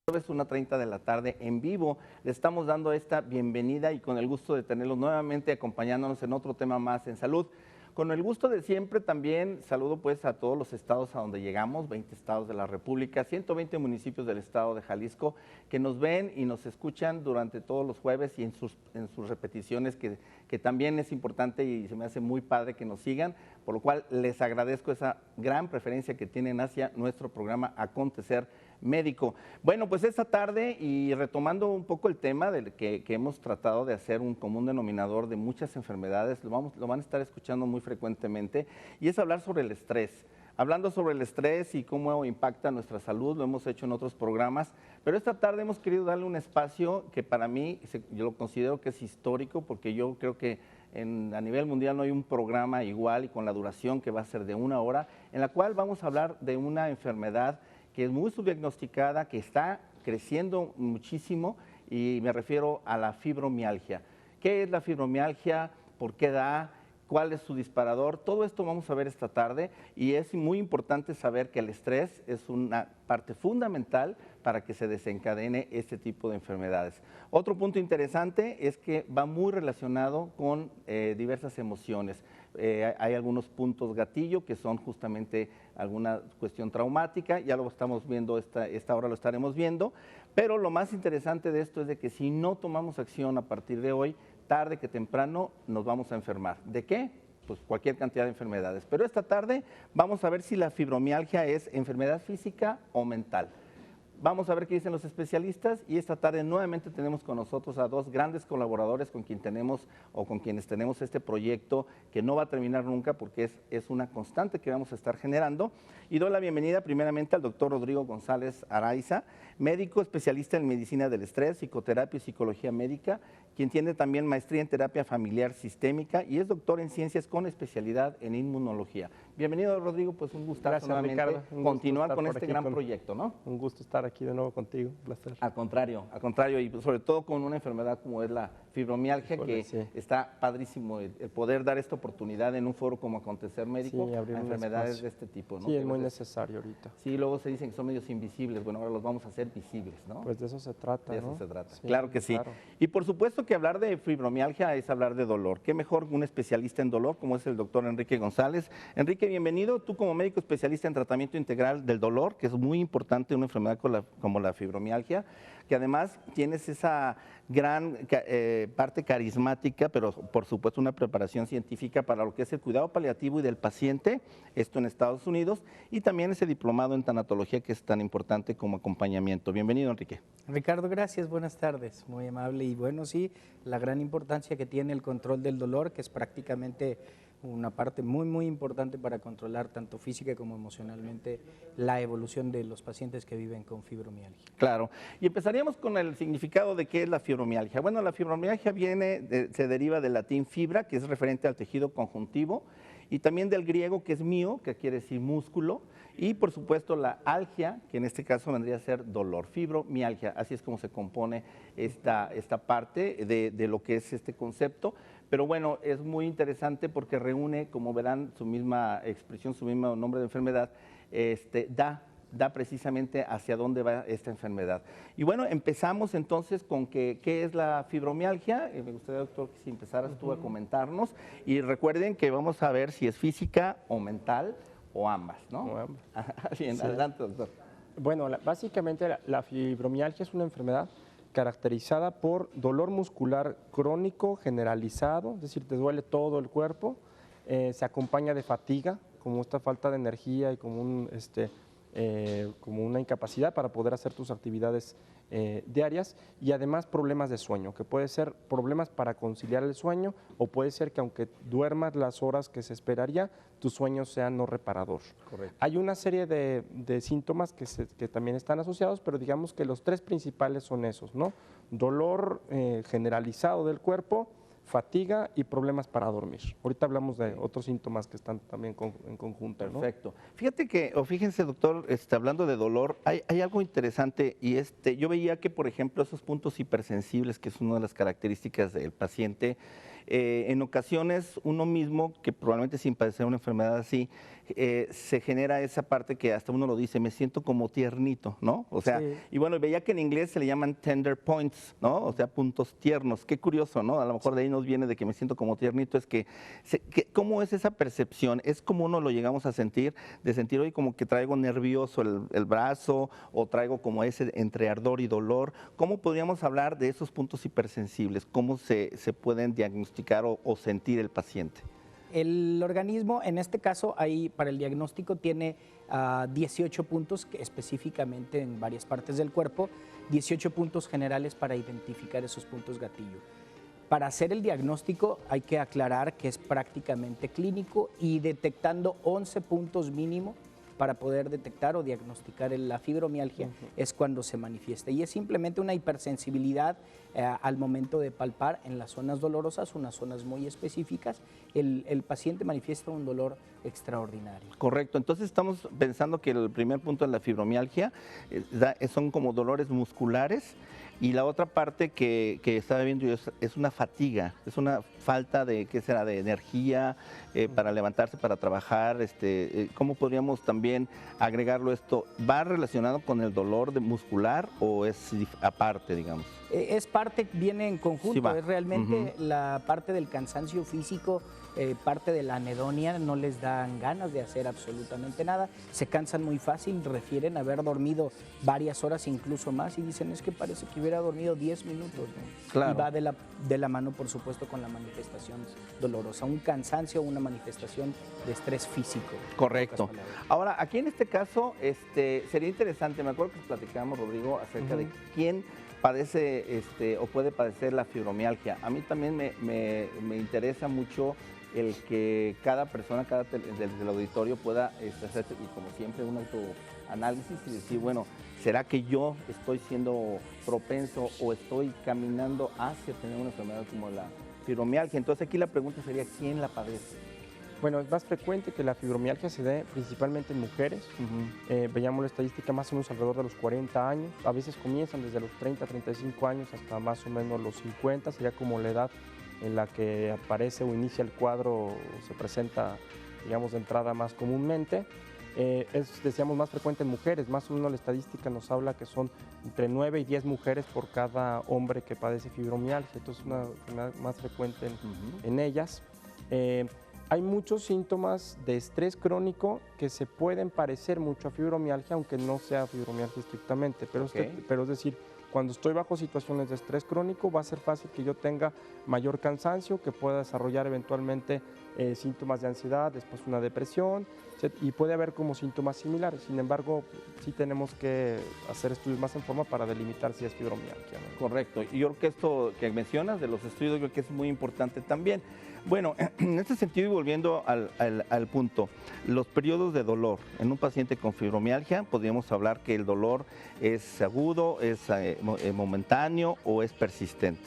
jueves 1:30 de la tarde en vivo. Le estamos dando esta bienvenida y con el gusto de tenerlos nuevamente acompañándonos en otro tema más en salud. Con el gusto de siempre también saludo pues a todos los estados a donde llegamos, 20 estados de la República, 120 municipios del estado de Jalisco que nos ven y nos escuchan durante todos los jueves y en sus repeticiones que también es importante y se me hace muy padre que nos sigan, por lo cual les agradezco esa gran preferencia que tienen hacia nuestro programa Acontecer Médico. Bueno, pues esta tarde y retomando un poco el tema del que hemos tratado de hacer un común denominador de muchas enfermedades, lo van a estar escuchando muy frecuentemente, y es hablar sobre el estrés. Hablando sobre el estrés y cómo impacta nuestra salud, lo hemos hecho en otros programas, pero esta tarde hemos querido darle un espacio que para mí, yo lo considero que es histórico, porque yo creo que a nivel mundial no hay un programa igual y con la duración que va a ser de 1 hora, en la cual vamos a hablar de una enfermedad que es muy subdiagnosticada, que está creciendo muchísimo, y me refiero a la fibromialgia. ¿Qué es la fibromialgia? ¿Por qué da? ¿Cuál es su disparador? Todo esto vamos a ver esta tarde, y es muy importante saber que el estrés es una parte fundamental para que se desencadene este tipo de enfermedades. Otro punto interesante es que va muy relacionado con diversas emociones. Hay algunos puntos gatillo que son justamente alguna cuestión traumática, ya lo estamos viendo, esta hora lo estaremos viendo, pero lo más interesante de esto es de que si no tomamos acción a partir de hoy, tarde que temprano nos vamos a enfermar. ¿De qué? Pues cualquier cantidad de enfermedades. Pero esta tarde vamos a ver si la fibromialgia es enfermedad física o mental. Vamos a ver qué dicen los especialistas, y esta tarde nuevamente tenemos con nosotros a dos grandes colaboradores con quienes tenemos este proyecto que no va a terminar nunca, porque es una constante que vamos a estar generando. Y doy la bienvenida primeramente al doctor Rodrigo González Araiza, médico especialista en medicina del estrés, psicoterapia y psicología médica, quien tiene también maestría en terapia familiar sistémica y es doctor en ciencias con especialidad en inmunología. Bienvenido, Rodrigo, pues un gustazo nuevamente continuar con este gran proyecto, ¿no? Un gusto estar aquí de nuevo contigo, un placer. Al contrario, y sobre todo con una enfermedad como es la fibromialgia, que sí, está padrísimo el poder dar esta oportunidad en un foro como Acontecer Médico, sí, a enfermedades de este tipo, ¿no? Sí, es muy necesario ahorita. Sí, luego se dicen que son medios invisibles, bueno, ahora los vamos a hacer visibles, ¿no? Pues de eso se trata, de ¿no? eso se trata, Sí, claro que sí. Claro. Y por supuesto que hablar de fibromialgia es hablar de dolor. ¿Qué mejor un especialista en dolor como es el doctor Enrique González? Enrique, bienvenido. Tú como médico especialista en tratamiento integral del dolor, que es muy importante en una enfermedad como la fibromialgia, que además tienes esa gran parte carismática, pero por supuesto una preparación científica para lo que es el cuidado paliativo y del paciente, esto en Estados Unidos, y también ese diplomado en tanatología que es tan importante como acompañamiento. Bienvenido, Enrique. Ricardo, gracias, buenas tardes, muy amable. Y bueno, sí, la gran importancia que tiene el control del dolor, que es prácticamente una parte muy importante para controlar tanto física como emocionalmente la evolución de los pacientes que viven con fibromialgia. Claro, y empezaríamos con el significado de qué es la fibromialgia. Bueno, la fibromialgia se deriva del latín fibra, que es referente al tejido conjuntivo, y también del griego, que es mio, que quiere decir músculo, y por supuesto la algia, que en este caso vendría a ser dolor, fibromialgia. Así es como se compone esta parte de lo que es este concepto. Pero bueno, es muy interesante porque reúne, como verán, su misma expresión, su mismo nombre de enfermedad, da precisamente hacia dónde va esta enfermedad. Y bueno, empezamos entonces con qué es la fibromialgia. Me gustaría, doctor, que si empezaras tú a comentarnos. Y recuerden que vamos a ver si es física o mental o ambas, ¿no? O ambas. Bien, sí. Adelante, doctor. Bueno, básicamente la fibromialgia es una enfermedad caracterizada por dolor muscular crónico generalizado, es decir, te duele todo el cuerpo, se acompaña de fatiga, como esta falta de energía y como una incapacidad para poder hacer tus actividades diarias, y además problemas de sueño, que puede ser problemas para conciliar el sueño, o puede ser que aunque duermas las horas que se esperaría, tu sueño sea no reparador. Correcto. Hay una serie de síntomas que también están asociados, pero digamos que los tres principales son esos, ¿no? Dolor generalizado del cuerpo, fatiga y problemas para dormir. Ahorita hablamos de otros síntomas que están también en conjunto, ¿no? Perfecto. Fíjate que, o fíjense, doctor, hablando de dolor, hay algo interesante y yo veía que, por ejemplo, esos puntos hipersensibles, que es una de las características del paciente, en ocasiones uno mismo, que probablemente sin padecer una enfermedad así, se genera esa parte que hasta uno lo dice, me siento como tiernito, ¿no? O sea, Sí. y bueno, veía que en inglés se le llaman tender points, ¿no? O sea, puntos tiernos. Qué curioso, ¿no? A lo mejor de ahí nos viene de que me siento como tiernito, es ¿cómo es esa percepción? ¿Es como uno lo llegamos a sentir, de sentir hoy como que traigo nervioso el brazo o traigo como ese entre ardor y dolor? ¿Cómo podríamos hablar de esos puntos hipersensibles? ¿Cómo se pueden diagnosticar o sentir el paciente? El organismo, en este caso, ahí para el diagnóstico tiene 18 puntos específicamente en varias partes del cuerpo, 18 puntos generales para identificar esos puntos gatillo. Para hacer el diagnóstico hay que aclarar que es prácticamente clínico y detectando 11 puntos mínimo para poder detectar o diagnosticar la fibromialgia es cuando se manifiesta. Y es simplemente una hipersensibilidad al momento de palpar en las zonas dolorosas, unas zonas muy específicas. El paciente manifiesta un dolor extraordinario. Correcto, entonces estamos pensando que el primer punto de la fibromialgia son como dolores musculares. Y la otra parte que estaba viendo yo es una fatiga, es una falta de, ¿qué será?, de energía para levantarse, para trabajar. ¿Cómo podríamos también agregarlo esto? ¿Va relacionado con el dolor muscular o es aparte, digamos? Es parte, viene en conjunto, Sí va. es realmente la parte del cansancio físico, parte de la anedonia, no les dan ganas de hacer absolutamente nada, se cansan muy fácil, refieren haber dormido varias horas, incluso más, y dicen, es que parece que hubiera dormido 10 minutos, ¿no? Claro. Y va de la mano, por supuesto, con la manifestación dolorosa, un cansancio, una manifestación de estrés físico. Correcto. Ahora, aquí en este caso, sería interesante, me acuerdo que platicábamos, Rodrigo, acerca de quién padece o puede padecer la fibromialgia. A mí también me interesa mucho el que cada persona, del auditorio pueda hacer, y como siempre, un autoanálisis y decir, bueno, ¿será que yo estoy siendo propenso o estoy caminando hacia tener una enfermedad como la fibromialgia? Entonces aquí la pregunta sería, ¿quién la padece? Bueno, es más frecuente que la fibromialgia se dé principalmente en mujeres. Veíamos la estadística más o menos alrededor de los 40 años. A veces comienzan desde los 30, 35 años hasta más o menos los 50. Sería como la edad en la que aparece o inicia el cuadro o se presenta, digamos, de entrada más comúnmente. Es, decíamos, más frecuente en mujeres. Más o menos la estadística nos habla que son entre 9 y 10 mujeres por cada hombre que padece fibromialgia. Entonces es una enfermedad más frecuente en ellas. Hay muchos síntomas de estrés crónico que se pueden parecer mucho a fibromialgia, aunque no sea fibromialgia estrictamente, pero, pero es decir, cuando estoy bajo situaciones de estrés crónico va a ser fácil que yo tenga mayor cansancio, que pueda desarrollar eventualmente síntomas de ansiedad, después una depresión, y puede haber como síntomas similares. Sin embargo, sí tenemos que hacer estudios más en forma para delimitar si es fibromialgia, ¿no? Correcto. Y yo creo que esto que mencionas de los estudios, yo creo que es muy importante también. Bueno, en este sentido y volviendo al punto, los periodos de dolor en un paciente con fibromialgia, podríamos hablar que el dolor es agudo, es momentáneo o es persistente.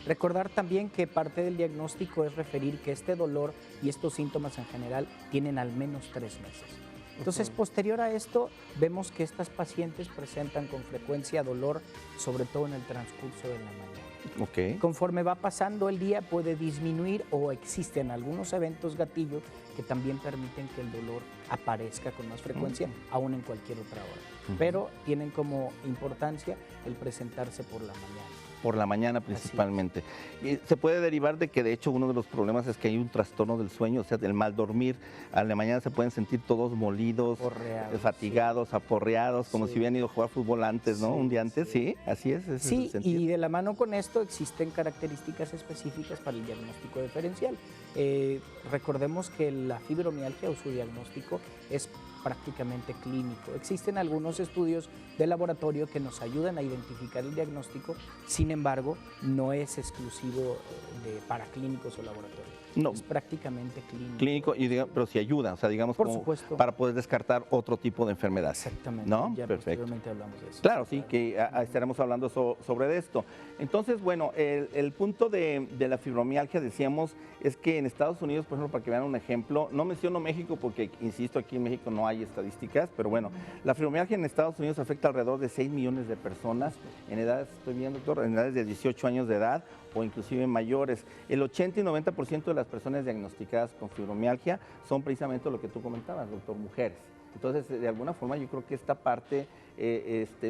Recordar también que parte del diagnóstico es referir que este dolor y estos síntomas en general tienen al menos 3 meses. Entonces, posterior a esto, vemos que estas pacientes presentan con frecuencia dolor, sobre todo en el transcurso de la mañana. Okay. Conforme va pasando el día puede disminuir o existen algunos eventos gatillo que también permiten que el dolor aparezca con más frecuencia, aún en cualquier otra hora. Pero tienen como importancia el presentarse por la mañana. Por la mañana principalmente. Y se puede derivar de que de hecho uno de los problemas es que hay un trastorno del sueño, o sea, del mal dormir. A la mañana se pueden sentir todos molidos, fatigados, aporreados, como si hubieran ido a jugar fútbol antes, ¿no? Un día antes, sí, así es. Ese Sí, es el sentido. y de la mano con esto existen características específicas para el diagnóstico diferencial. Recordemos que la fibromialgia o su diagnóstico es prácticamente clínico. Existen algunos estudios de laboratorio que nos ayudan a identificar el diagnóstico, sin embargo, no es exclusivo para clínicos o laboratorios. No. Es prácticamente clínico. Clínico, pero sí ayuda, o sea, digamos, Por como supuesto. para poder descartar otro tipo de enfermedad. Exactamente. ¿No? Ya Perfecto. posteriormente hablamos de eso. Claro, sí, que estaremos hablando sobre esto. Entonces, bueno, el punto de la fibromialgia, decíamos, es que en Estados Unidos, por ejemplo, para que vean un ejemplo, no menciono México porque, insisto, aquí en México no hay estadísticas, pero bueno, la fibromialgia en Estados Unidos afecta alrededor de 6 millones de personas en edades, estoy viendo, doctor, en edades de 18 años de edad o inclusive mayores. El 80 y 90% de las personas diagnosticadas con fibromialgia son precisamente lo que tú comentabas, doctor, mujeres. Entonces, de alguna forma, yo creo que esta parte,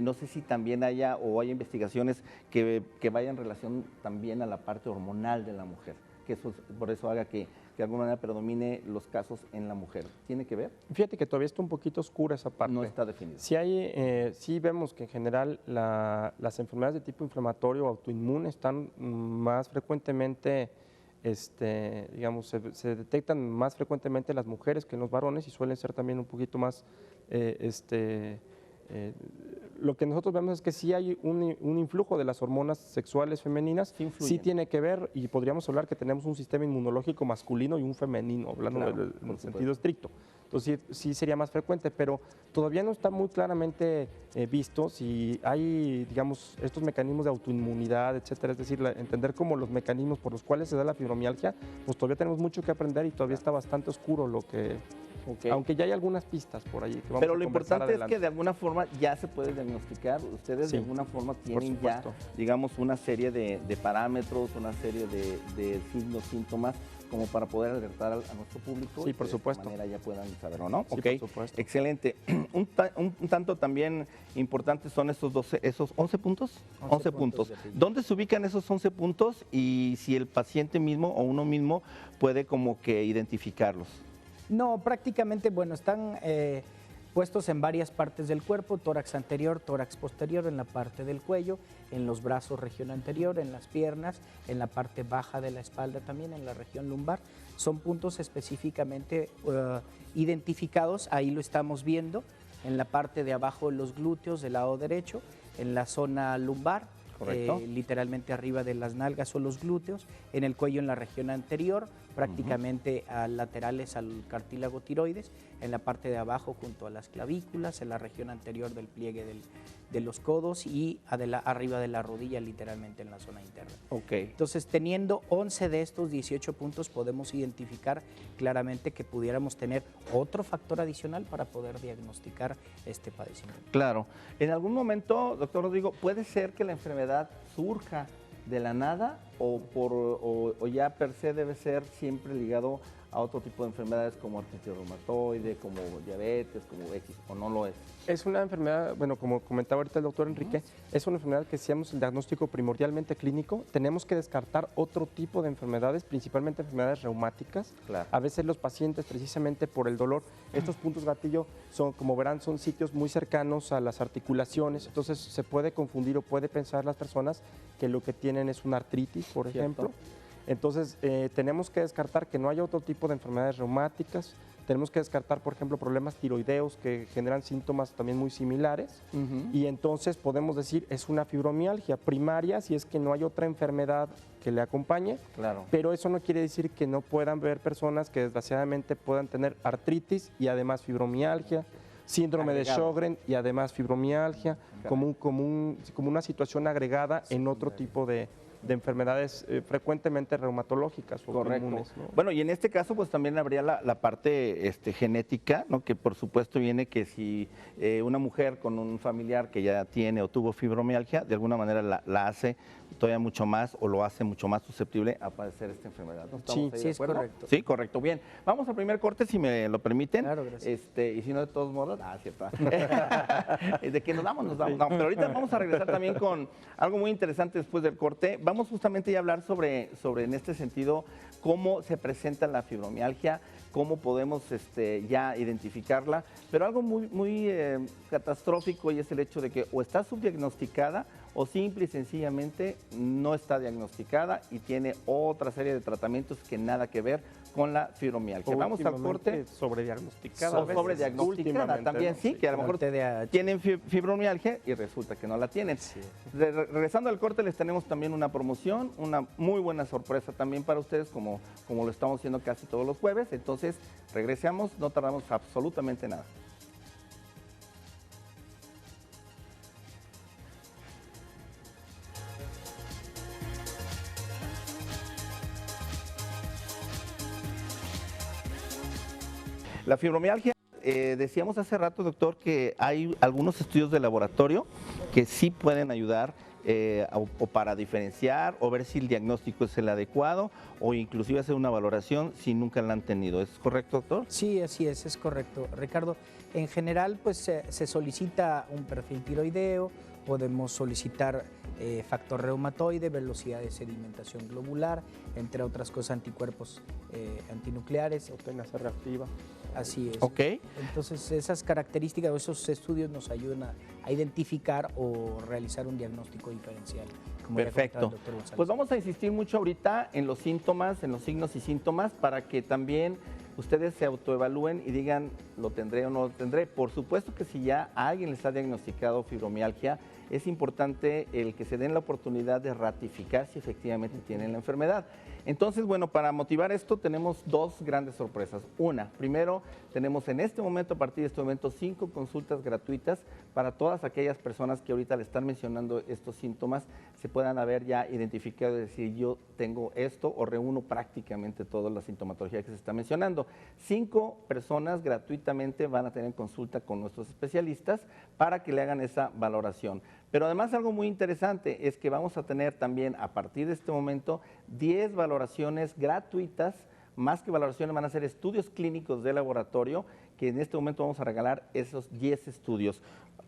no sé si también haya investigaciones que vayan en relación también a la parte hormonal de la mujer, que eso, por eso haga que de alguna manera predomine los casos en la mujer. ¿Tiene que ver? Fíjate que todavía está un poquito oscura esa parte. No está definido. Sí vemos que en general las enfermedades de tipo inflamatorio o autoinmune están más frecuentemente, digamos, se detectan más frecuentemente en las mujeres que en los varones y suelen ser también un poquito más, lo que nosotros vemos es que sí hay un influjo de las hormonas sexuales femeninas, sí tiene que ver, y podríamos hablar que tenemos un sistema inmunológico masculino y un femenino, hablando Claro, en el sentido estricto. Entonces sí sería más frecuente, pero todavía no está muy claramente visto si hay, digamos, estos mecanismos de autoinmunidad, etcétera, es decir, entender como los mecanismos por los cuales se da la fibromialgia, pues todavía tenemos mucho que aprender y todavía está bastante oscuro lo que... Okay. Aunque ya hay algunas pistas por allí que vamos Pero a lo conversar importante adelante. es que de alguna forma ya se puede diagnosticar. Ustedes Sí, de alguna forma tienen ya, supuesto. digamos, una serie de parámetros, una serie de signos, síntomas, como para poder alertar a nuestro público. Sí, y por que supuesto. De esta manera ya puedan saberlo, ¿no? Sí, Ok, por supuesto. excelente. Un tanto también importante son esos 11 puntos. 11 puntos. de apellido. ¿Dónde se ubican esos 11 puntos y si el paciente mismo o uno mismo puede como que identificarlos? No, prácticamente, bueno, están puestos en varias partes del cuerpo, tórax anterior, tórax posterior, en la parte del cuello, en los brazos, región anterior, en las piernas, en la parte baja de la espalda también, en la región lumbar. Son puntos específicamente identificados, ahí lo estamos viendo, en la parte de abajo de los glúteos del lado derecho, en la zona lumbar, Correcto. literalmente arriba de las nalgas o los glúteos, en el cuello en la región anterior, prácticamente laterales al cartílago tiroides, en la parte de abajo junto a las clavículas, en la región anterior del pliegue de los codos y arriba de la rodilla, literalmente en la zona interna. Ok. Entonces, teniendo 11 de estos 18 puntos, podemos identificar claramente que pudiéramos tener otro factor adicional para poder diagnosticar este padecimiento. Claro. En algún momento, doctor Rodrigo, ¿puede ser que la enfermedad surja de la nada o ya per se debe ser siempre ligado a otro tipo de enfermedades como artritis reumatoide, como diabetes, como X, o no lo es? Es una enfermedad, bueno, como comentaba ahorita el doctor Enrique, es una enfermedad que si hacemos el diagnóstico primordialmente clínico, tenemos que descartar otro tipo de enfermedades, principalmente enfermedades reumáticas. Claro. A veces los pacientes, precisamente por el dolor, estos puntos gatillo son, como verán, son sitios muy cercanos a las articulaciones, entonces se puede confundir o puede pensar las personas que lo que tienen es una artritis, por ejemplo. Entonces, tenemos que descartar que no haya otro tipo de enfermedades reumáticas, tenemos que descartar, por ejemplo, problemas tiroideos que generan síntomas también muy similares, y entonces podemos decir es una fibromialgia primaria si es que no hay otra enfermedad que le acompañe, Claro. pero eso no quiere decir que no puedan haber personas que desgraciadamente puedan tener artritis y además fibromialgia, síndrome Agregado. de Sjögren y además fibromialgia, como una situación agregada en otro tipo de enfermedades frecuentemente reumatológicas o Correcto. autoinmunes, ¿no? Bueno, y en este caso pues también habría la parte genética, ¿no? Que por supuesto viene que si una mujer con un familiar que ya tiene o tuvo fibromialgia, de alguna manera la hace todavía mucho más o lo hace mucho más susceptible a padecer esta enfermedad. ¿No estamos ahí Sí, de es acuerdo? correcto. Sí, correcto. Bien, vamos al primer corte si me lo permiten. Claro, gracias. Y si no, de todos modos, cierto. De que nos vamos, nos vamos. No, pero ahorita vamos a regresar también con algo muy interesante después del corte. Vamos justamente ya a hablar sobre en este sentido cómo se presenta la fibromialgia, cómo podemos ya identificarla, pero algo muy catastrófico y es el hecho de que o está subdiagnosticada o simple y sencillamente no está diagnosticada y tiene otra serie de tratamientos que nada que ver con la fibromialgia. Vamos al corte. Sobrediagnosticada. O sobrediagnosticada también, sí, que a lo mejor tienen fibromialgia y resulta que no la tienen. Sí. Regresando al corte, les tenemos también una promoción, una muy buena sorpresa también para ustedes, como lo estamos haciendo casi todos los jueves. Entonces, regresamos, no tardamos absolutamente nada. La fibromialgia, decíamos hace rato, doctor, que hay algunos estudios de laboratorio que sí pueden ayudar o para diferenciar o ver si el diagnóstico es el adecuado o inclusive hacer una valoración si nunca la han tenido. ¿Es correcto, doctor? Sí, así es correcto. Ricardo, en general pues se solicita un perfil tiroideo, podemos solicitar factor reumatoide, velocidad de sedimentación globular, entre otras cosas anticuerpos antinucleares. Proteína C reactiva. Así es. Ok. Entonces esas características o esos estudios nos ayudan a identificar o realizar un diagnóstico diferencial. Como Perfecto. ya comentaba el doctor González. Pues vamos a insistir mucho ahorita en los síntomas, en los signos y síntomas, para que también ustedes se autoevalúen y digan, ¿lo tendré o no lo tendré? Por supuesto que si ya a alguien les ha diagnosticado fibromialgia, es importante el que se den la oportunidad de ratificar si efectivamente tienen la enfermedad. Entonces, bueno, para motivar esto tenemos dos grandes sorpresas. Una, primero, tenemos en este momento, a partir de este momento, 5 consultas gratuitas para todas aquellas personas que ahorita le están mencionando estos síntomas, se puedan haber ya identificado y decir, yo tengo esto o reúno prácticamente toda la sintomatología que se está mencionando. 5 personas gratuitamente van a tener consulta con nuestros especialistas para que le hagan esa valoración. Pero además algo muy interesante es que vamos a tener también a partir de este momento 10 valoraciones gratuitas, más que valoraciones van a ser estudios clínicos de laboratorio, que en este momento vamos a regalar esos 10 estudios.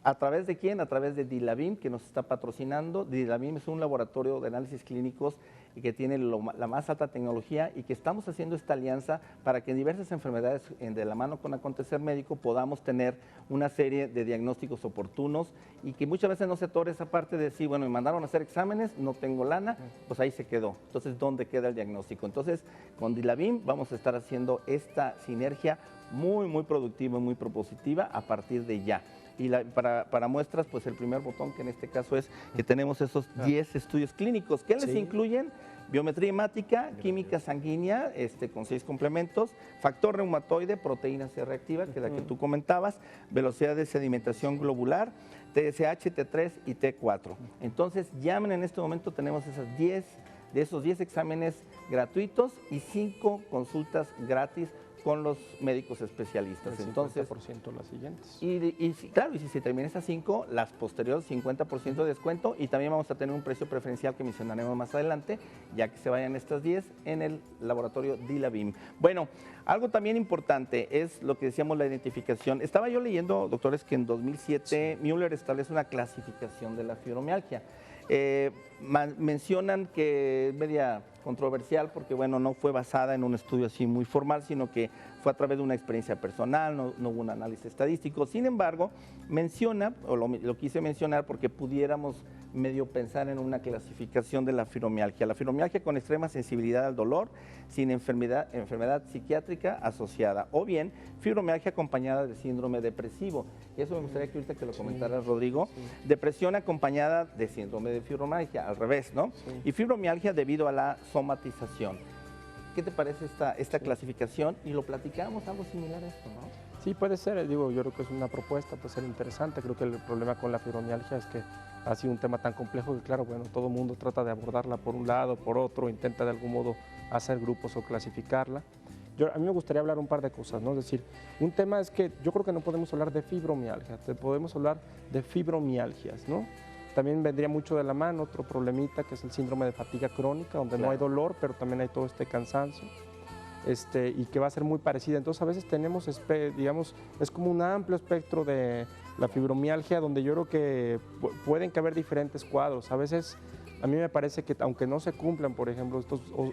¿A través de quién? A través de Dilabim, que nos está patrocinando. Dilabim es un laboratorio de análisis clínicos y que tiene la más alta tecnología y que estamos haciendo esta alianza para que en diversas enfermedades de la mano con Acontecer Médico podamos tener una serie de diagnósticos oportunos y que muchas veces no se atore esa parte de decir, bueno, me mandaron a hacer exámenes, no tengo lana, pues ahí se quedó. Entonces, ¿dónde queda el diagnóstico? Entonces, con Dilabim vamos a estar haciendo esta sinergia muy, muy productiva y muy propositiva a partir de ya. Y para muestras, pues el primer botón, que en este caso es que tenemos esos 10 estudios clínicos. ¿Qué les incluyen? Biometría hemática, química sanguínea, con 6 complementos, factor reumatoide, proteína C reactiva, que es la que tú comentabas, velocidad de sedimentación globular, TSH, T3 y T4. Entonces, llamen en este momento, tenemos esos 10 exámenes gratuitos y 5 consultas gratis con los médicos especialistas. Entonces, 50% las siguientes. Y claro, y si se termina esas 5, las posteriores 50% de descuento y también vamos a tener un precio preferencial que mencionaremos más adelante, ya que se vayan estas 10 en el laboratorio Dilabim. Bueno, algo también importante es lo que decíamos, la identificación. Estaba yo leyendo, doctores, que en 2007 Müller establece una clasificación de la fibromialgia. Mencionan que es media controversial porque, bueno, no fue basada en un estudio así muy formal, sino que fue a través de una experiencia personal, no hubo un análisis estadístico. Sin embargo, menciona, o lo quise mencionar porque pudiéramos medio pensar en una clasificación de la fibromialgia. La fibromialgia con extrema sensibilidad al dolor, sin enfermedad psiquiátrica asociada, o bien fibromialgia acompañada de síndrome depresivo. Y eso me gustaría que ahorita que lo comentaras, Rodrigo. Sí. Depresión acompañada de síndrome de fibromialgia, al revés, ¿no? Sí. Y fibromialgia debido a la somatización. ¿Qué te parece esta clasificación? Y lo platicamos, algo similar a esto, ¿no? Sí, puede ser, digo, yo creo que es una propuesta, puede ser interesante. Creo que el problema con la fibromialgia es que ha sido un tema tan complejo que, claro, bueno, todo el mundo trata de abordarla por un lado, por otro, intenta de algún modo hacer grupos o clasificarla. A mí me gustaría hablar un par de cosas, ¿no? Es decir, un tema es que yo creo que no podemos hablar de fibromialgia, podemos hablar de fibromialgias, ¿no? También vendría mucho de la mano otro problemita que es el síndrome de fatiga crónica, donde no hay dolor, pero también hay todo este cansancio. Y que va a ser muy parecida. Entonces, a veces tenemos, digamos, es como un amplio espectro de la fibromialgia, donde yo creo que pueden caber diferentes cuadros. A veces, a mí me parece que, aunque no se cumplan, por ejemplo,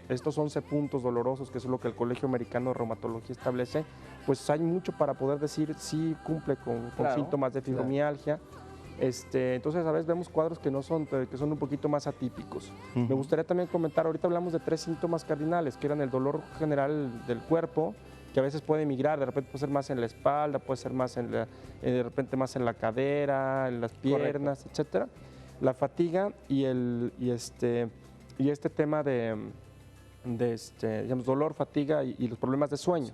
estos 11 puntos dolorosos, que es lo que el Colegio Americano de Reumatología establece, pues hay mucho para poder decir si cumple con síntomas de fibromialgia. Entonces a veces vemos cuadros que son un poquito más atípicos. Me gustaría también comentar, ahorita hablamos de 3 síntomas cardinales, que eran el dolor general del cuerpo, que a veces puede migrar, de repente puede ser más en la espalda, puede ser más de repente más en la cadera, en las piernas, etcétera. La fatiga y este tema digamos, dolor, fatiga y los problemas de sueño.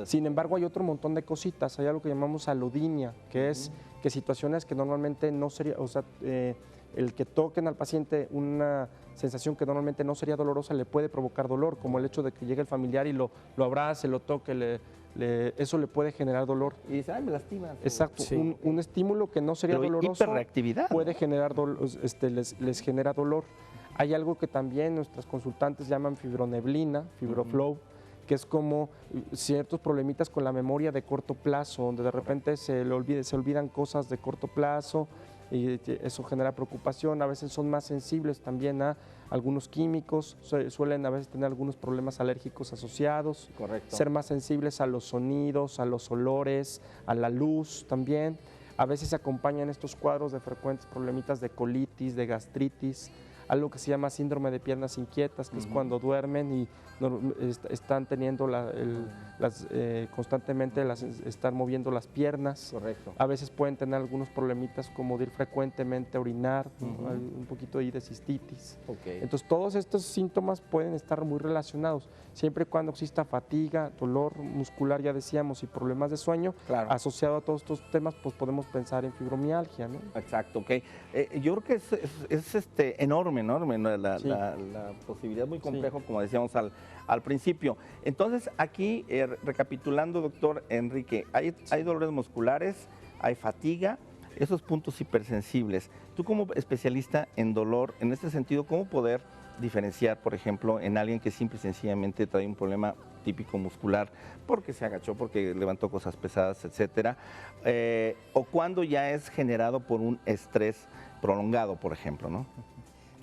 Sin embargo, hay otro montón de cositas. Hay algo que llamamos alodinia, que es que situaciones que normalmente no sería, o sea, el que toquen al paciente una sensación que normalmente no sería dolorosa le puede provocar dolor, como el hecho de que llegue el familiar y lo abrace, lo toque, eso le puede generar dolor. Y dice, ay, me lastima. Exacto, Sí. un estímulo que no sería doloroso hiperreactividad, puede generar les genera dolor. Hay algo que también nuestras consultantes llaman fibroneblina, fibroflow, que es como ciertos problemitas con la memoria de corto plazo, donde de repente se olvidan cosas de corto plazo y eso genera preocupación. A veces son más sensibles también a algunos químicos, suelen a veces tener algunos problemas alérgicos asociados, ser más sensibles a los sonidos, a los olores, a la luz también. A veces se acompañan estos cuadros de frecuentes problemitas de colitis, de gastritis, algo que se llama síndrome de piernas inquietas, que es cuando duermen y están teniendo constantemente están moviendo las piernas. Correcto. A veces pueden tener algunos problemitas como de ir frecuentemente a orinar, un poquito de cistitis. Entonces todos estos síntomas pueden estar muy relacionados, siempre y cuando exista fatiga, dolor muscular, ya decíamos, y problemas de sueño, asociado a todos estos temas, pues podemos pensar en fibromialgia, ¿no? Exacto, ok. Yo creo que es enorme, ¿no? La posibilidad muy complejo, como decíamos al principio. Entonces, aquí, recapitulando, doctor Enrique, hay dolores musculares, hay fatiga, esos puntos hipersensibles. Tú como especialista en dolor, en este sentido, ¿cómo poder diferenciar, por ejemplo, en alguien que simple y sencillamente trae un problema típico muscular porque se agachó, porque levantó cosas pesadas, etcétera, o cuando ya es generado por un estrés prolongado, por ejemplo, ¿no?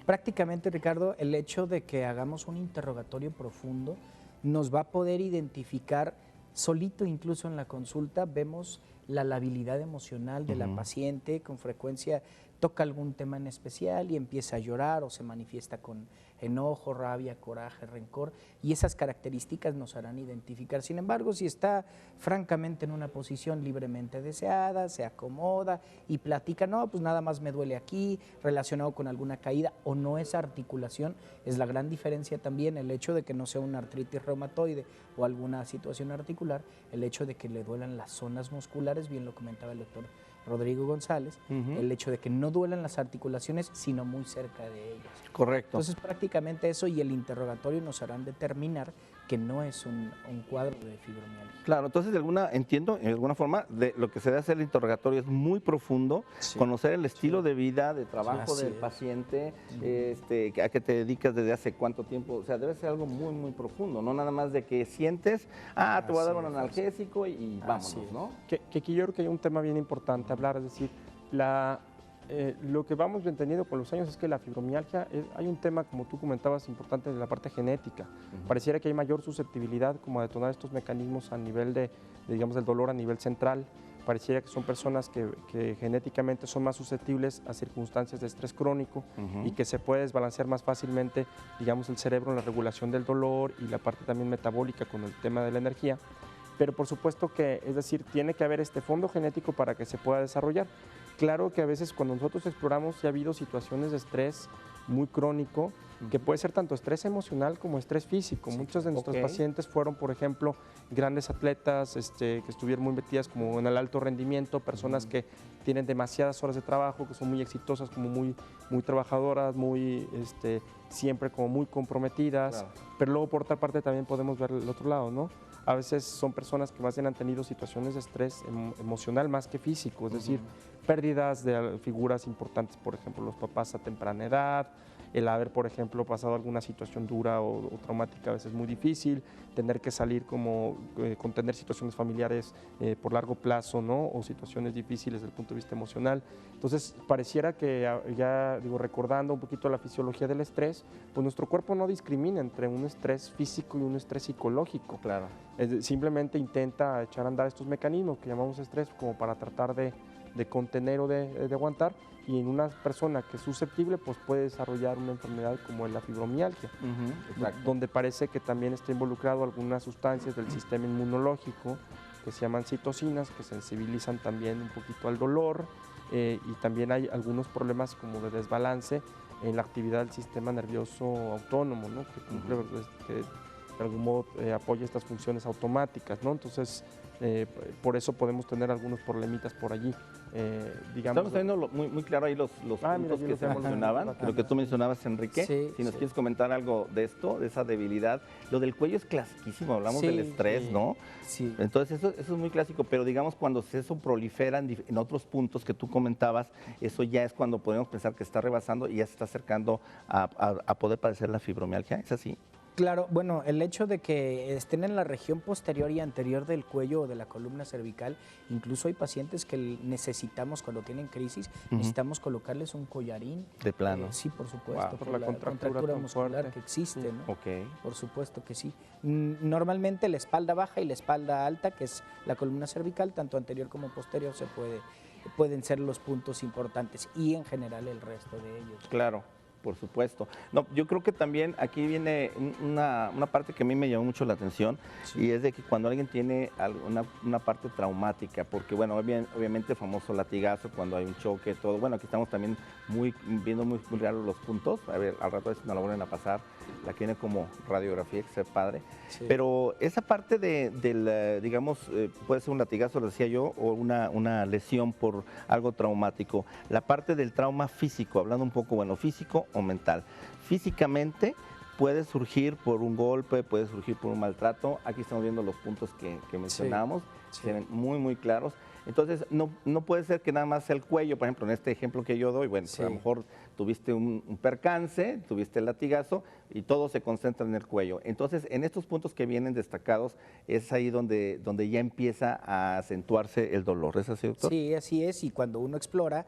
Prácticamente, Ricardo, el hecho de que hagamos un interrogatorio profundo nos va a poder identificar solito, incluso en la consulta, vemos la labilidad emocional de la paciente, con frecuencia toca algún tema en especial y empieza a llorar o se manifiesta con enojo, rabia, coraje, rencor, y esas características nos harán identificar. Sin embargo, si está francamente en una posición libremente deseada, se acomoda y platica, no, pues nada más me duele aquí, relacionado con alguna caída, o no es articulación, es la gran diferencia también el hecho de que no sea una artritis reumatoide o alguna situación articular, el hecho de que le duelan las zonas musculares, bien lo comentaba el doctor Rodrigo González, el hecho de que no duelan las articulaciones, sino muy cerca de ellas. Correcto. Entonces, prácticamente eso y el interrogatorio nos harán determinar que no es un cuadro de fibromialgia. Claro, entonces entiendo, en alguna forma, de lo que se debe hacer el interrogatorio es muy profundo, conocer el estilo de vida, de trabajo del paciente, a qué te dedicas desde hace cuánto tiempo, o sea, debe ser algo muy, muy profundo, no nada más de que sientes, te voy a dar un analgésico y vámonos, ¿no? Que aquí yo creo que hay un tema bien importante hablar, es decir, lo que vamos entendiendo con los años es que la fibromialgia, hay un tema, como tú comentabas, importante de la parte genética. Pareciera que hay mayor susceptibilidad como a detonar estos mecanismos a nivel digamos, del dolor a nivel central. Pareciera que son personas que genéticamente son más susceptibles a circunstancias de estrés crónico y que se puede desbalancear más fácilmente, digamos, el cerebro en la regulación del dolor y la parte también metabólica con el tema de la energía. Pero por supuesto que, es decir, tiene que haber este fondo genético para que se pueda desarrollar. Claro que a veces cuando nosotros exploramos ya ha habido situaciones de estrés muy crónico, que puede ser tanto estrés emocional como estrés físico. Muchos de nuestros pacientes fueron, por ejemplo, grandes atletas que estuvieron muy metidas como en el alto rendimiento, personas que tienen demasiadas horas de trabajo, que son muy exitosas, como muy trabajadoras, siempre como muy comprometidas, pero luego por otra parte también podemos ver el otro lado, ¿no? A veces son personas que más bien han tenido situaciones de estrés emocional más que físico, es decir, pérdidas de figuras importantes, por ejemplo, los papás a temprana edad, el haber, por ejemplo, pasado alguna situación dura o traumática a veces muy difícil, tener que salir contener situaciones familiares por largo plazo, ¿no? O situaciones difíciles desde el punto de vista emocional. Entonces, pareciera que ya digo, recordando un poquito la fisiología del estrés, pues nuestro cuerpo no discrimina entre un estrés físico y un estrés psicológico. Claro. Simplemente intenta echar a andar estos mecanismos que llamamos estrés como para tratar de de contener o de aguantar, y en una persona que es susceptible, pues puede desarrollar una enfermedad como la fibromialgia, donde parece que también está involucrado algunas sustancias del sistema inmunológico que se llaman citocinas, que sensibilizan también un poquito al dolor, y también hay algunos problemas como de desbalance en la actividad del sistema nervioso autónomo, ¿no? Que cumple, de algún modo apoya estas funciones automáticas, ¿no? Entonces, por eso podemos tener algunos problemitas por allí. Digamos, estamos teniendo muy claro ahí los puntos que se mencionaban, lo que tú mencionabas, Enrique. Sí, Si nos quieres comentar algo de esto, de esa debilidad. Lo del cuello es clasiquísimo, hablamos del estrés, ¿no? Sí. Entonces eso es muy clásico, pero digamos cuando eso prolifera en otros puntos que tú comentabas, eso ya es cuando podemos pensar que está rebasando y ya se está acercando a poder padecer la fibromialgia, ¿es así? Claro, bueno, el hecho de que estén en la región posterior y anterior del cuello o de la columna cervical, incluso hay pacientes que necesitamos, cuando tienen crisis, necesitamos colocarles un collarín. De plano. Sí, por supuesto, Wow, por la la contractura contractura tan muscular fuerte. que existe, ¿no? Ok. Por supuesto que sí. Normalmente la espalda baja y la espalda alta, que es la columna cervical, tanto anterior como posterior, pueden ser los puntos importantes, y en general el resto de ellos. Claro, por supuesto. No, yo creo que también aquí viene una parte que a mí me llamó mucho la atención, y es de que cuando alguien tiene una parte traumática, porque bueno, obviamente el famoso latigazo, cuando hay un choque, todo, bueno, aquí estamos también viendo muy claros los puntos, a ver, al rato nos la vuelven a pasar, la que viene como radiografía, que sea padre, Sí. pero esa parte digamos, puede ser un latigazo, lo decía yo, o una lesión por algo traumático, la parte del trauma físico, hablando un poco, bueno, físico o mental. Físicamente puede surgir por un golpe, puede surgir por un maltrato. Aquí estamos viendo los puntos que mencionamos, sí. se ven muy claros. Entonces, no puede ser que nada más sea el cuello, por ejemplo, en este ejemplo que yo doy, bueno, pues a lo mejor tuviste un percance, tuviste el latigazo y todo se concentra en el cuello. Entonces, en estos puntos que vienen destacados, es ahí donde ya empieza a acentuarse el dolor. ¿Es así, doctor? Sí, así es, y cuando uno explora,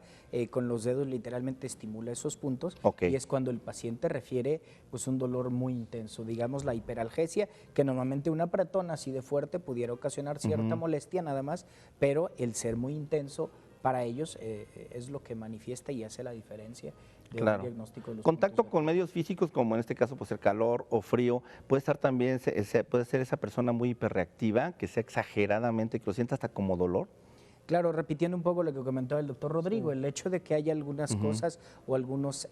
con los dedos literalmente estimula esos puntos, Ok. y es cuando el paciente refiere pues un dolor muy intenso, digamos la hiperalgesia, que normalmente una apretón así de fuerte pudiera ocasionar cierta molestia nada más, pero el ser muy intenso para ellos es lo que manifiesta y hace la diferencia de un diagnóstico de los Contacto puntos de con medios físicos, como en este caso pues el calor o frío, puede estar también, puede ser esa persona muy hiperreactiva, que sea exageradamente, que lo sienta hasta como dolor. Claro, repitiendo un poco lo que comentaba el doctor Rodrigo, el hecho de que haya algunas cosas o algunos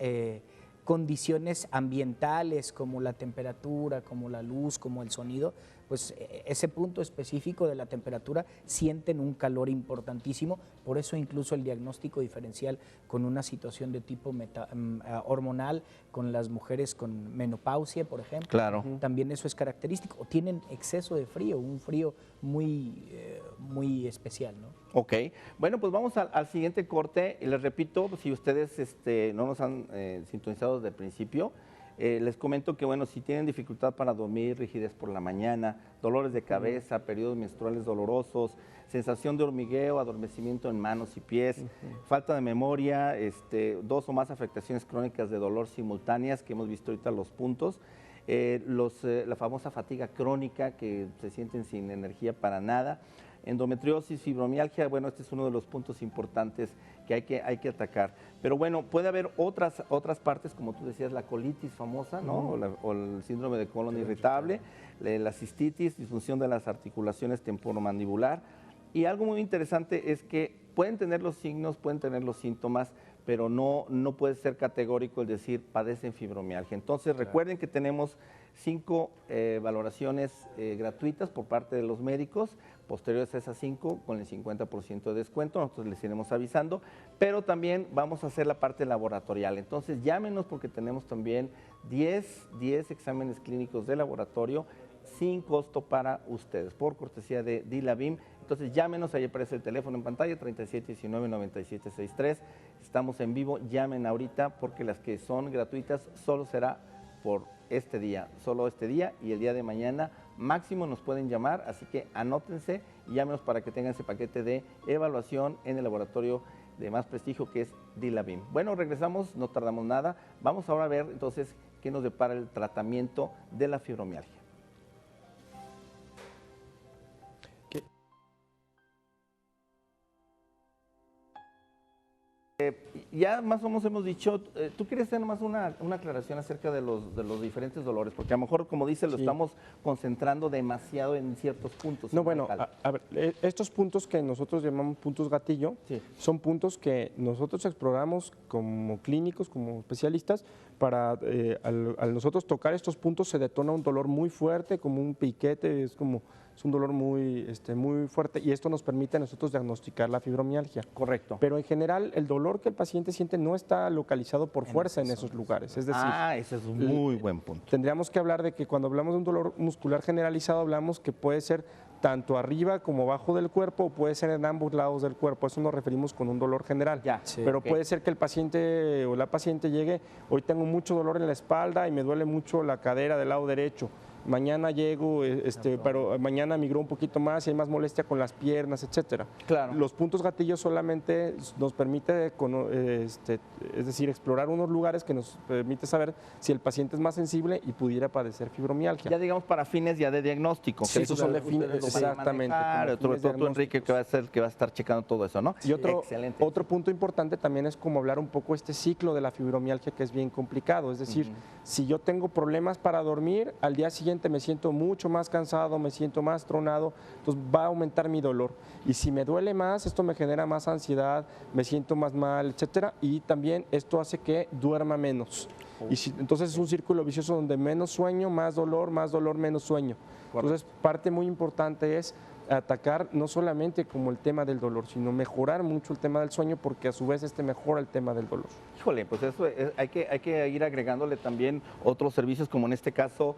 condiciones ambientales como la temperatura, como la luz, como el sonido, pues ese punto específico de la temperatura sienten un calor importantísimo, por eso incluso el diagnóstico diferencial con una situación de tipo hormonal, con las mujeres con menopausia, por ejemplo, Claro. también eso es característico, o tienen exceso de frío, un frío muy especial, ¿no? Ok, bueno, pues vamos al siguiente corte. Y les repito, si ustedes no nos han sintonizado desde el principio, les comento que, bueno, si tienen dificultad para dormir, rigidez por la mañana, dolores de cabeza, periodos menstruales dolorosos, sensación de hormigueo, adormecimiento en manos y pies, falta de memoria, 2 o más afectaciones crónicas de dolor simultáneas, que hemos visto ahorita los puntos, la famosa fatiga crónica, que se sienten sin energía para nada, endometriosis, fibromialgia, bueno, este es uno de los puntos importantes que hay que atacar. Pero bueno, puede haber otras partes, como tú decías, la colitis famosa, ¿no? O el síndrome de colon irritable, la cistitis, disfunción de las articulaciones temporomandibular. Y algo muy interesante es que pueden tener los signos, pueden tener los síntomas, pero no puede ser categórico el decir padecen fibromialgia. Entonces, recuerden que tenemos 5 valoraciones gratuitas por parte de los médicos, posteriores a esas 5 con el 50% de descuento, nosotros les iremos avisando, pero también vamos a hacer la parte laboratorial. Entonces, llámenos porque tenemos también 10 exámenes clínicos de laboratorio sin costo para ustedes, por cortesía de Dilabim. Entonces llámenos, ahí aparece el teléfono en pantalla, 3719-9763. Estamos en vivo, llamen ahorita porque las que son gratuitas solo será por este día, solo este día, y el día de mañana máximo nos pueden llamar, así que anótense y llámenos para que tengan ese paquete de evaluación en el laboratorio de más prestigio que es Dilabim. Bueno, regresamos, no tardamos nada. Vamos ahora a ver entonces qué nos depara el tratamiento de la fibromialgia. Ya más o menos hemos dicho, tú quieres hacer más una aclaración acerca de los diferentes dolores, porque a lo mejor, como dice, lo estamos concentrando demasiado en ciertos puntos. No, bueno, a ver, estos puntos que nosotros llamamos puntos gatillo, son puntos que nosotros exploramos como clínicos, como especialistas, para al nosotros tocar estos puntos se detona un dolor muy fuerte, como un piquete, es un dolor muy fuerte, y esto nos permite a nosotros diagnosticar la fibromialgia. Correcto. Pero en general el dolor que el paciente siente no está localizado por fuerza en esos lugares. Es decir, ese es un muy buen punto. Tendríamos que hablar de que cuando hablamos de un dolor muscular generalizado, hablamos que puede ser tanto arriba como abajo del cuerpo, o puede ser en ambos lados del cuerpo. Eso nos referimos con un dolor general. Pero puede ser que el paciente o la paciente llegue, hoy tengo mucho dolor en la espalda y me duele mucho la cadera del lado derecho. Mañana llego, pero mañana migró un poquito más y hay más molestia con las piernas, etcétera. Claro. Los puntos gatillos solamente nos permite, es decir, explorar unos lugares que nos permite saber si el paciente es más sensible y pudiera padecer fibromialgia. Ya digamos para fines ya de diagnóstico. Sí, esos son de fines, exactamente. Sobre todo tú, Enrique, que va a estar checando todo eso, ¿no? Y otro punto importante también es como hablar un poco este ciclo de la fibromialgia, que es bien complicado. Es decir, si yo tengo problemas para dormir, al día siguiente me siento mucho más cansado, me siento más tronado, entonces va a aumentar mi dolor. Y si me duele más, esto me genera más ansiedad, me siento más mal, etcétera, y también esto hace que duerma menos. Entonces es un círculo vicioso donde menos sueño, menos sueño. Entonces parte muy importante es atacar no solamente como el tema del dolor, sino mejorar mucho el tema del sueño, porque a su vez mejora el tema del dolor. Híjole, pues eso hay que ir agregándole también otros servicios, como en este caso,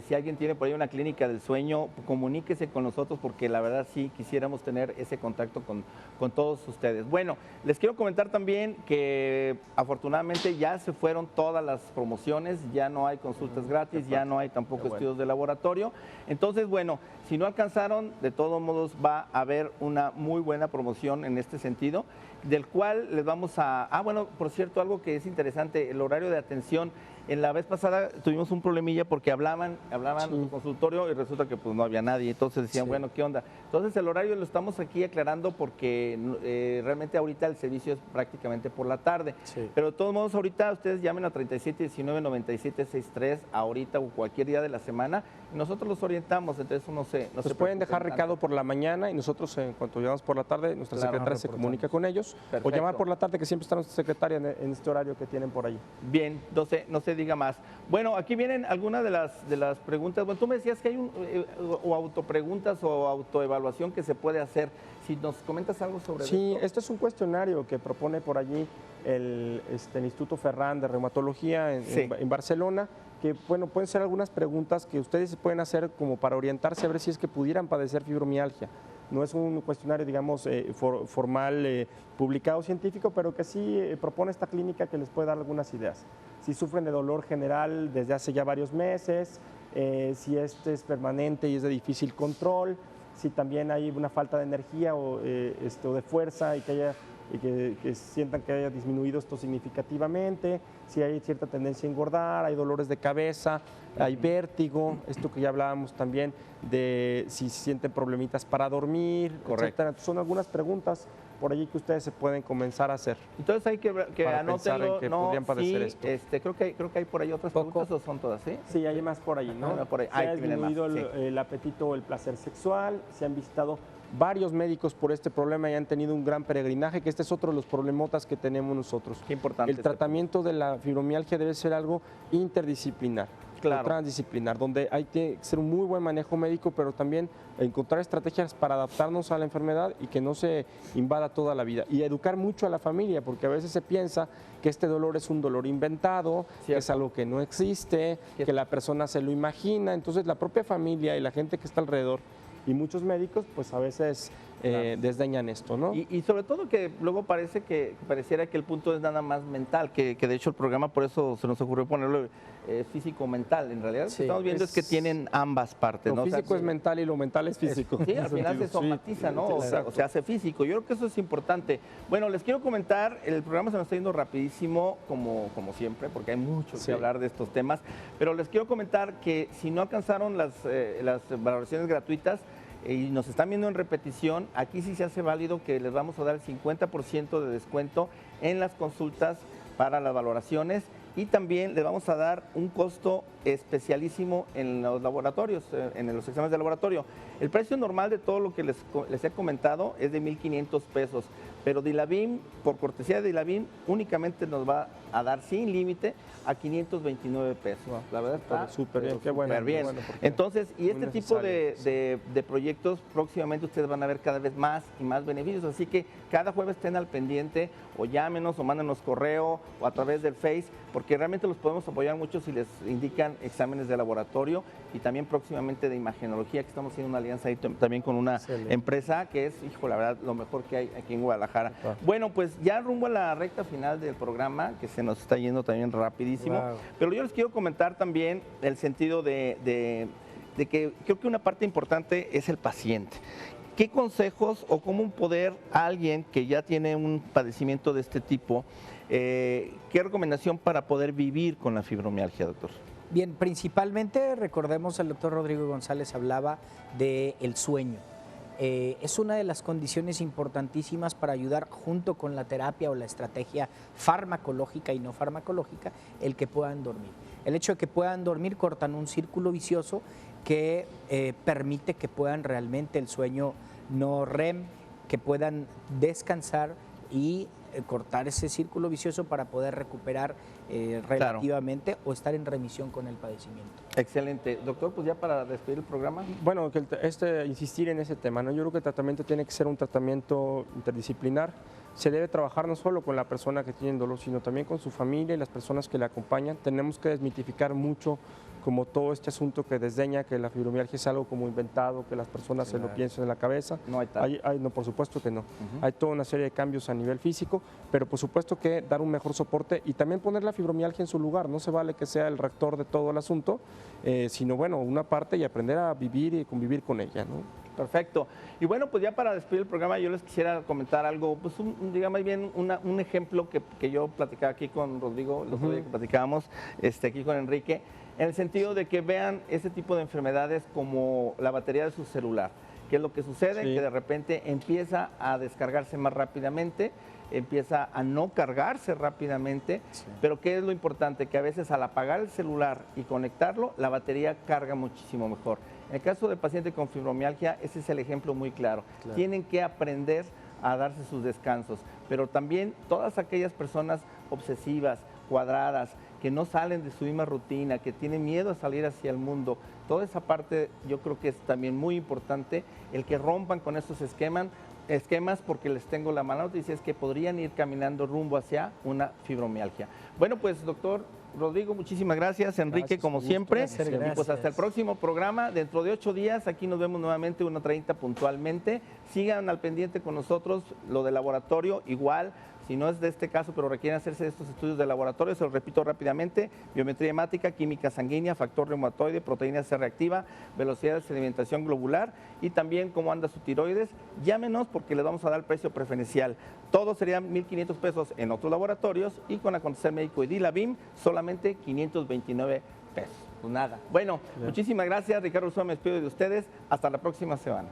si alguien tiene por ahí una clínica del sueño, comuníquese con nosotros, porque la verdad sí quisiéramos tener ese contacto con todos ustedes. Bueno, les quiero comentar también que afortunadamente ya se fueron todas las promociones, ya no hay consultas gratis, ya no hay tampoco estudios de laboratorio. Entonces, bueno, si no alcanzaron, de todos modos va a haber una muy buena promoción en este sentido, del cual les vamos a... bueno, por cierto, algo que es interesante, el horario de atención. En la vez pasada tuvimos un problemilla porque hablaban en el consultorio y resulta que pues no había nadie, entonces decían, bueno, ¿qué onda? Entonces el horario lo estamos aquí aclarando porque realmente ahorita el servicio es prácticamente por la tarde, pero de todos modos ahorita ustedes llamen a 3719-9763 ahorita o cualquier día de la semana y nosotros los orientamos, entonces no se pueden dejar recado por la mañana y nosotros en cuanto llegamos por la tarde, nuestra secretaria se comunica con ellos. Perfecto. O llamar por la tarde, que siempre está nuestra secretaria en este horario que tienen por ahí. Bien, no se diga más. Bueno, aquí vienen algunas de las preguntas. Bueno, tú me decías que hay o autopreguntas o autoevaluación que se puede hacer. Si nos comentas algo sobre eso. Sí, este es un cuestionario que propone por allí el Instituto Ferran de Reumatología en Barcelona, que bueno, pueden ser algunas preguntas que ustedes se pueden hacer como para orientarse a ver si es que pudieran padecer fibromialgia. No es un cuestionario, digamos, formal, publicado científico, pero que sí propone esta clínica que les puede dar algunas ideas. Si sufren de dolor general desde hace ya varios meses, si este es permanente y es de difícil control, si también hay una falta de energía o de fuerza y que sientan que haya disminuido esto significativamente, si hay cierta tendencia a engordar, hay dolores de cabeza, hay vértigo, esto que ya hablábamos también de si sienten problemitas para dormir, etcétera. Son algunas preguntas por allí que ustedes se pueden comenzar a hacer. Entonces hay que anótenlo, que podrían padecer esto. Creo que hay por ahí otras preguntas, ¿o son todas? Sí, hay más por ahí, ¿no? Por ahí. Se ha disminuido el apetito o el placer sexual, se han visitado varios médicos por este problema y han tenido un gran peregrinaje, que este es otro de los problemotas que tenemos nosotros. Qué importante. El tratamiento de la fibromialgia debe ser algo interdisciplinar. Claro. Transdisciplinar, donde hay que ser un muy buen manejo médico, pero también encontrar estrategias para adaptarnos a la enfermedad y que no se invada toda la vida. Y educar mucho a la familia, porque a veces se piensa que este dolor es un dolor inventado, que es algo que no existe, que la persona se lo imagina. Entonces la propia familia y la gente que está alrededor y muchos médicos pues a veces desdeñan esto, ¿no? Y sobre todo que luego pareciera que el punto es nada más mental, que de hecho el programa por eso se nos ocurrió ponerlo físico-mental. En realidad lo que estamos viendo es que tienen ambas partes, ¿no? Lo físico es mental y lo mental es físico. Sí, al final se somatiza, ¿no? O se hace físico. Yo creo que eso es importante. Bueno, les quiero comentar, el programa se nos está yendo rapidísimo, como siempre, porque hay mucho que hablar de estos temas, pero les quiero comentar que si no alcanzaron las valoraciones gratuitas, y nos están viendo en repetición, aquí sí se hace válido que les vamos a dar el 50% de descuento en las consultas para las valoraciones y también les vamos a dar un costo especialísimo en los laboratorios, en los exámenes de laboratorio. El precio normal de todo lo que les he comentado es de 1,500 pesos, pero Dilavim, por cortesía de Dilavim, únicamente nos va a dar sin límite a 529 pesos. Wow. La verdad está súper bien, qué bueno. bien. Entonces, y este tipo de proyectos próximamente ustedes van a ver cada vez más y más beneficios, así que cada jueves estén al pendiente o llámenos o mándenos correo o a través del Face, porque realmente los podemos apoyar mucho si les indican exámenes de laboratorio y también próximamente de imagenología, que estamos haciendo una alianza ahí también con una empresa que es, hijo, la verdad, lo mejor que hay aquí en Guadalajara. Bueno, pues ya rumbo a la recta final del programa, que se nos está yendo también rapidísimo, pero yo les quiero comentar también el sentido de que creo que una parte importante es el paciente. ¿Qué consejos o cómo poder a alguien que ya tiene un padecimiento de este tipo, qué recomendación para poder vivir con la fibromialgia, doctor? Bien, principalmente recordemos, el doctor Rodrigo González hablaba del sueño. Es una de las condiciones importantísimas para ayudar junto con la terapia o la estrategia farmacológica y no farmacológica, el que puedan dormir. El hecho de que puedan dormir cortan un círculo vicioso que permite que puedan realmente el sueño no REM, que puedan descansar y cortar ese círculo vicioso para poder recuperar relativamente o estar en remisión con el padecimiento. Excelente. Doctor, pues ya para despedir el programa. Bueno, insistir en ese tema, ¿no? Yo creo que el tratamiento tiene que ser un tratamiento interdisciplinar. Se debe trabajar no solo con la persona que tiene dolor, sino también con su familia y las personas que le acompañan. Tenemos que desmitificar mucho como todo este asunto que desdeña que la fibromialgia es algo como inventado, que las personas se lo piensan en la cabeza. No hay tal. No, por supuesto que no. Hay toda una serie de cambios a nivel físico, pero por supuesto que dar un mejor soporte y también poner la fibromialgia en su lugar. No se vale que sea el rector de todo el asunto, sino bueno, una parte y aprender a vivir y convivir con ella, ¿no? Perfecto. Y bueno, pues ya para despedir el programa yo les quisiera comentar algo, pues digamos bien un ejemplo que yo platicaba aquí con Rodrigo, el otro día que platicábamos aquí con Enrique, en el sentido de que vean ese tipo de enfermedades como la batería de su celular. ¿Qué es lo que sucede? Que de repente empieza a descargarse más rápidamente, empieza a no cargarse rápidamente, pero ¿qué es lo importante? Que a veces al apagar el celular y conectarlo, la batería carga muchísimo mejor. En el caso del paciente con fibromialgia, ese es el ejemplo muy claro. Tienen que aprender a darse sus descansos, pero también todas aquellas personas obsesivas, cuadradas, que no salen de su misma rutina, que tienen miedo a salir hacia el mundo, toda esa parte yo creo que es también muy importante el que rompan con esos esquemas, porque les tengo la mala noticia, es que podrían ir caminando rumbo hacia una fibromialgia. Bueno, pues doctor Rodrigo, muchísimas gracias. Enrique, como siempre. Y pues hasta el próximo programa. Dentro de 8 días, aquí nos vemos nuevamente 1:30 puntualmente. Sigan al pendiente con nosotros. Lo de laboratorio, igual. Si no es de este caso, pero requieren hacerse estos estudios de laboratorio, se los repito rápidamente: biometría hemática, química sanguínea, factor reumatoide, proteína C reactiva, velocidad de sedimentación globular y también cómo anda su tiroides. Llámenos porque les vamos a dar el precio preferencial. Todo serían 1,500 pesos en otros laboratorios y con acontecer médico y Dilavim solamente 529 pesos. Pues nada. Bueno, muchísimas gracias. Ricardo Ursúa, me despido de ustedes. Hasta la próxima semana.